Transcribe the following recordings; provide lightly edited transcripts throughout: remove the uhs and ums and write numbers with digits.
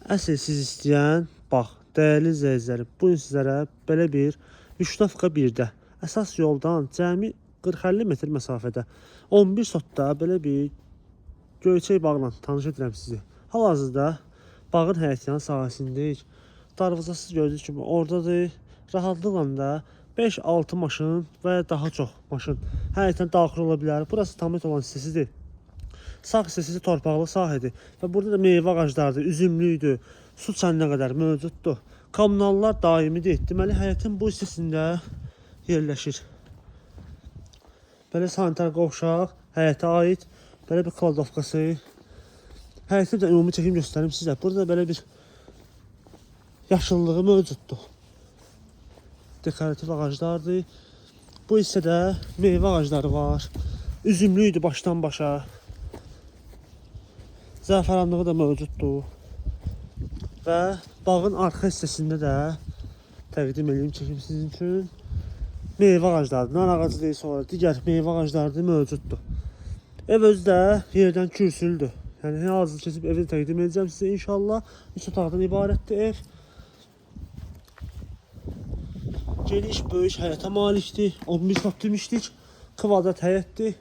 Əsl siz istəyən, bax, dəyərli izləyicilərim, bu gün sizlərə belə bir 3.1-də əsas yoldan cəmi 40-50 metr məsafədə 11 sotda belə bir göyçək bağla tanış edirəm sizi. Hal-hazırda bağın həyətyan sahəsindəyik. Darvazası gördüyünüz kimi oradadır. Rahatlıqla da 5-6 maşın və daha çox maşın həyətdən daxil ola bilər. Burası tamamıyla olan hissəsidir. Sağ hissəsi torpaqlı sahədir və burada da meyvə ağaclarıdır, üzümlüydür, su çəninə qədər mövcuddur. Kommunallar daimidir. Deməli, həyətin bu hissəsində yerləşir. Belə sanitar qovşaq, həyətə aid belə bir kladovkası. Həyətin də ümumi çəkim göstərim sizə. Burada belə bir yaşıllığı mövcuddur. Dekorativ ağaclardır. Bu hissədə meyvə ağacları var. Üzümlüydür başdan başa. Zəfəranlığı da mövcuddur. Və bağın arxa hissəsində də təqdim edeyim çəkim sizin üçün. Meyvə ağacları, nar ağacı deyil, sonra digər meyvə ağacları mövcuddur. Ev özü də yerdən kürsülüdür. Yəni hazır keçib evi təqdim edəcəm sizə inşallah. 3 otaqdan ibarətdir ev. Geniş, böyük həyətə malikdir. 11 sot demişdik. Kvadrat həyətdir.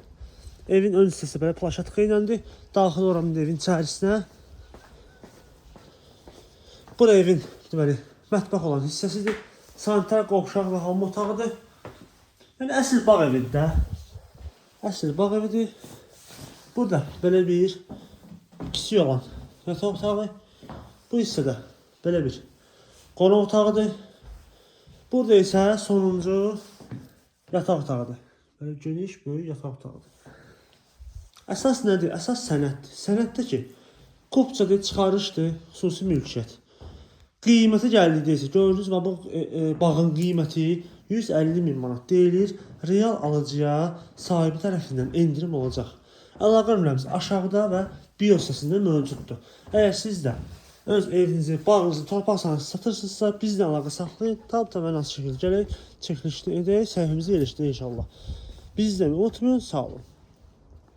Evin ön hissəsi belə plaşatka iləndir. Daxil oranın evin içərisinə. Bura evin deməli mətbəx olan hissəsidir. Sanitar qovşaq və hamam otağıdır. Yəni əsl bağ evidir də. Əsl bağ evidir. Burada belə bir kiçik olan yataq otağı. Bu hissədə belə bir qonaq otağıdır. Burada isə sonuncu yataq otağıdır. Belə geniş, böyük yataq otağıdır. Əsas nədir? Əsas sənəddir. Sənəddə ki, kopçadır, çıxarışdır, xüsusi mülkiyyət. Qiyməti gəldikdə isə gördünüz və bu bağın qiyməti 150.000 manat deyilir. Real alıcıya sahibi tərəfindən endirim olacaq. Əlaqə nömrəmiz aşağıda və bio hissəsində mövcuddur. Əgər siz də öz evinizi, bağınızı, torpaq sahəsi satırsınızsa, bizlə əlaqə saxlayın. Təbii şəkildə gələk, çəkilişini edək, səhifimizi yerləşdirək inşallah. Bizi izləməyi unutmayın, sağ olun.